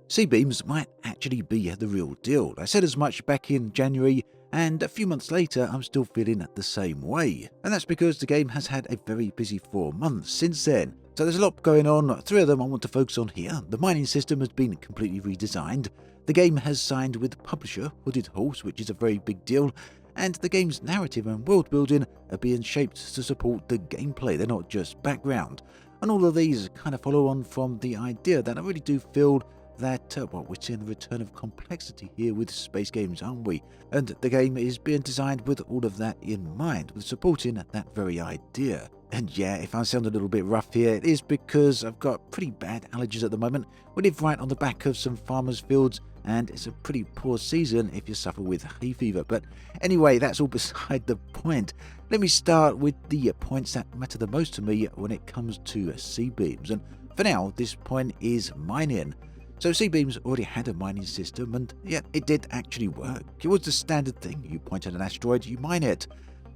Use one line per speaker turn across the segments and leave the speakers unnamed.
C-beams might actually be the real deal. I said as much back in January, and a few months later I'm still feeling the same way. And that's because the game has had a very busy 4 months since then. So there's a lot going on. 3 of them I want to focus on here. The mining system has been completely redesigned. The game has signed with publisher Hooded Horse, which is a very big deal. And the game's narrative and world building are being shaped to support the gameplay. They're not just background. And all of these kind of follow on from the idea that I really do feel that, we're seeing a return of complexity here with space games, aren't we? And the game is being designed with all of that in mind, with supporting that very idea. And yeah, if I sound a little bit rough here, it is because I've got pretty bad allergies at the moment. We live right on the back of some farmers' fields, and it's a pretty poor season if you suffer with hay fever. But anyway, that's all beside the point. Let me start with the points that matter the most to me when it comes to C-beams. And for now, this point is mining. So C-beams already had a mining system, and yeah, it did actually work. It was the standard thing. You point at an asteroid, you mine it.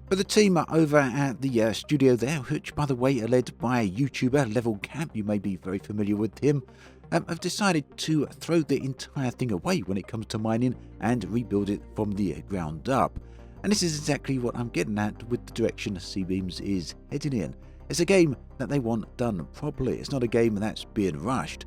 But the team over at the studio there, which by the way are led by YouTuber Level Cap, you may be very familiar with him, have decided to throw the entire thing away when it comes to mining and rebuild it from the ground up. And this is exactly what I'm getting at with the direction C-beams is heading in. It's a game that they want done properly. It's not a game that's being rushed.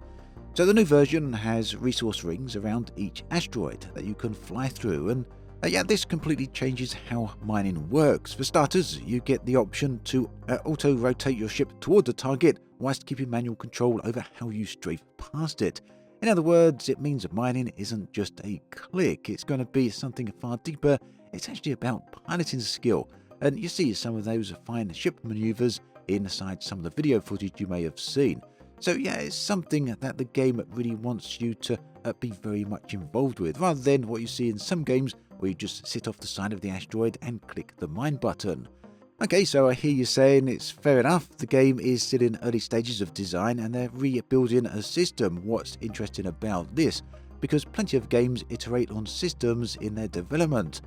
So the new version has resource rings around each asteroid that you can fly through, and yeah, this completely changes how mining works. For starters, you get the option to auto-rotate your ship toward the target whilst keeping manual control over how you strafe past it. In other words, it means mining isn't just a click, it's going to be something far deeper. It's actually about piloting skill, and you see some of those fine ship maneuvers inside some of the video footage you may have seen. So yeah, it's something that the game really wants you to be very much involved with, rather than what you see in some games where you just sit off the side of the asteroid and click the mine button. Okay, so I hear you saying it's fair enough, the game is still in early stages of design and they're rebuilding a system. What's interesting about this? Because plenty of games iterate on systems in their development.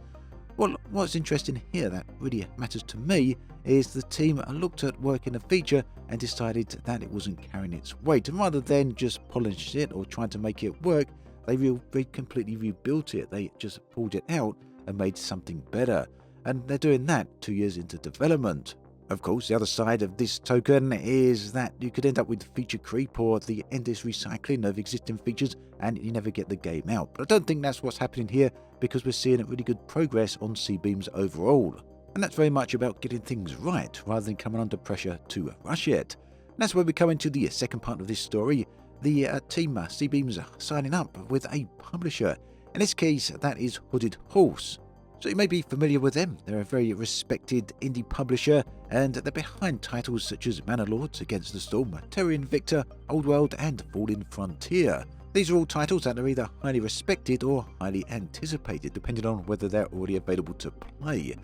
Well, what's interesting here that really matters to me is the team looked at working a feature and decided that it wasn't carrying its weight, and rather than just polish it or trying to make it work, they completely rebuilt it. They just pulled it out and made something better, and they're doing that 2 years into development. Of course, the other side of this token is that you could end up with feature creep or the endless recycling of existing features and you never get the game out. But I don't think that's what's happening here, because we're seeing really good progress on C-beams overall. And that's very much about getting things right rather than coming under pressure to rush it. And that's where we come into the second part of this story. The team C-beams are signing up with a publisher. In this case, that is Hooded Horse. So you may be familiar with them. They're a very respected indie publisher, and they're behind titles such as Manor Lords, Against the Storm, Terry and Victor, Old World, and Fallen Frontier. These are all titles that are either highly respected or highly anticipated, depending on whether they're already available to play.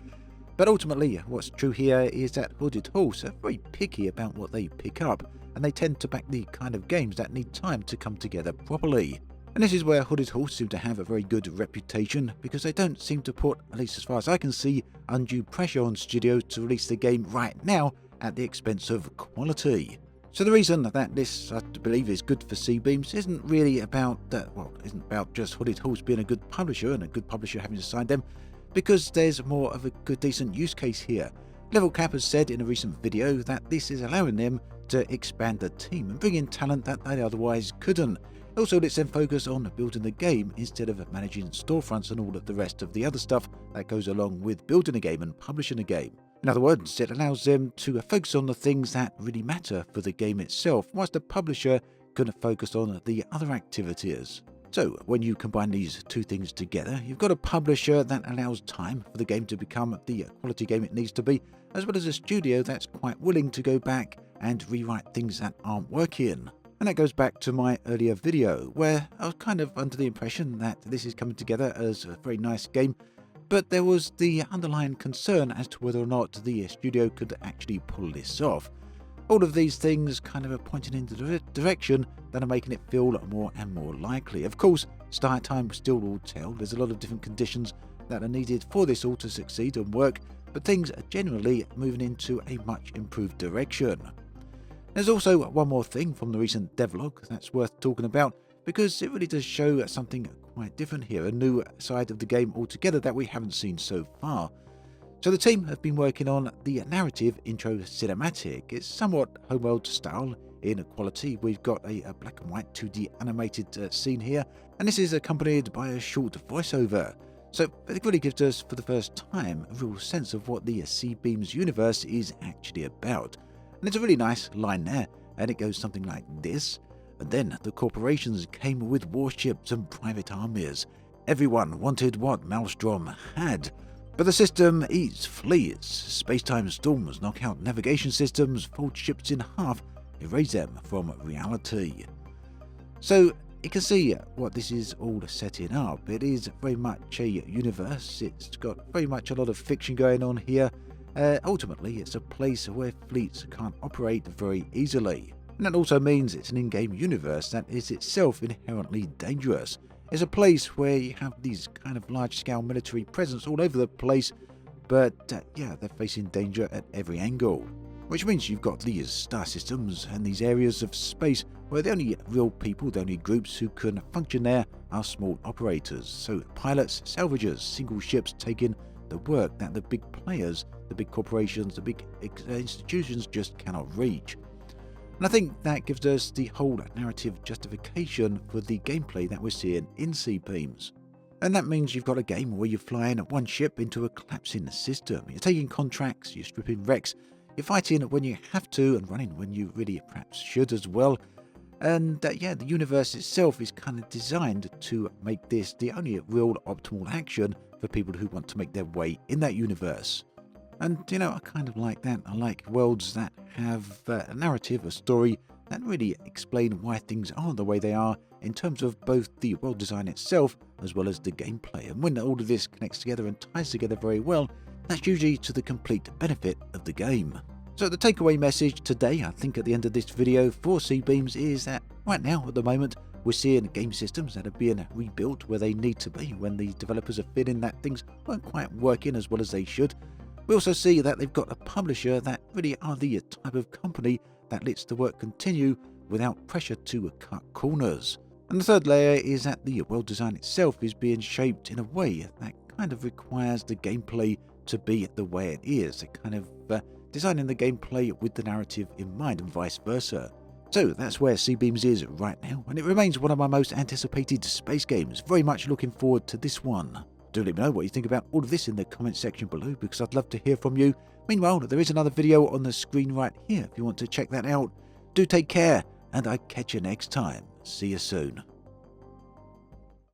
But ultimately, what's true here is that Hooded Horse are very picky about what they pick up, and they tend to back the kind of games that need time to come together properly. And this is where Hooded Horse seem to have a very good reputation, because they don't seem to put, at least as far as I can see, undue pressure on studios to release the game right now at the expense of quality. So the reason that this, I believe, is good for C-beams isn't really about isn't about just Hooded Horse being a good publisher and a good publisher having to sign them, because there's more of a good, decent use case here. Level Cap has said in a recent video that this is allowing them to expand the team and bring in talent that they otherwise couldn't. It also lets them focus on building the game instead of managing storefronts and all of the rest of the other stuff that goes along with building a game and publishing a game. In other words, it allows them to focus on the things that really matter for the game itself, whilst the publisher can focus on the other activities. So when you combine these two things together, you've got a publisher that allows time for the game to become the quality game it needs to be, as well as a studio that's quite willing to go back and rewrite things that aren't working. And that goes back to my earlier video, where I was kind of under the impression that this is coming together as a very nice game, but there was the underlying concern as to whether or not the studio could actually pull this off. All of these things kind of are pointing in the direction that are making it feel more and more likely. Of course, start time still will tell. There's a lot of different conditions that are needed for this all to succeed and work, but things are generally moving into a much improved direction. There's also one more thing from the recent devlog that's worth talking about, because it really does show something quite different here, a new side of the game altogether that we haven't seen so far. So the team have been working on the narrative intro cinematic. It's somewhat homeworld style in quality. We've got a black and white 2D animated scene here, and this is accompanied by a short voiceover. So it really gives us, for the first time, a real sense of what the C-Beams universe is actually about. And it's a really nice line there, and it goes something like this. And then the corporations came with warships and private armies. Everyone wanted what Maelstrom had. But the system eats, flees. Space-time storms knock out navigation systems, fold ships in half, erase them from reality. So you can see what this is all setting up. It is very much a universe. It's got very much a lot of fiction going on here. Ultimately, it's a place where fleets can't operate very easily. And that also means it's an in-game universe that is itself inherently dangerous. It's a place where you have these kind of large-scale military presence all over the place, but yeah, they're facing danger at every angle. Which means you've got these star systems and these areas of space where the only real people, the only groups who can function there are small operators. So pilots, salvagers, single ships taking the work that the big players, the big corporations, the big institutions just cannot reach. And I think that gives us the whole narrative justification for the gameplay that we're seeing in C-Beams. And that means you've got a game where you're flying one ship into a collapsing system. You're taking contracts, you're stripping wrecks, you're fighting when you have to and running when you really perhaps should as well. And yeah, the universe itself is kind of designed to make this the only real optimal action for people who want to make their way in that universe. And you know, I kind of like that. I like worlds that have a narrative, a story that really explain why things are the way they are in terms of both the world design itself as well as the gameplay. And when all of this connects together and ties together very well, that's usually to the complete benefit of the game. So the takeaway message today, I think at the end of this video for C-Beams, is that right now at the moment we're seeing game systems that are being rebuilt where they need to be when the developers are feeling that things weren't quite working as well as they should. We also see that they've got a publisher that really are the type of company that lets the work continue without pressure to cut corners. And the third layer is that the world design itself is being shaped in a way that kind of requires the gameplay to be the way it is. It kind of designing the gameplay with the narrative in mind and vice versa. So that's where C-Beams is right now, and it remains one of my most anticipated space games. Very much looking forward to this one. Do let me know what you think about all of this in the comment section below, because I'd love to hear from you. Meanwhile, there is another video on the screen right here if you want to check that out. Do take care, and I'll catch you next time. See you soon.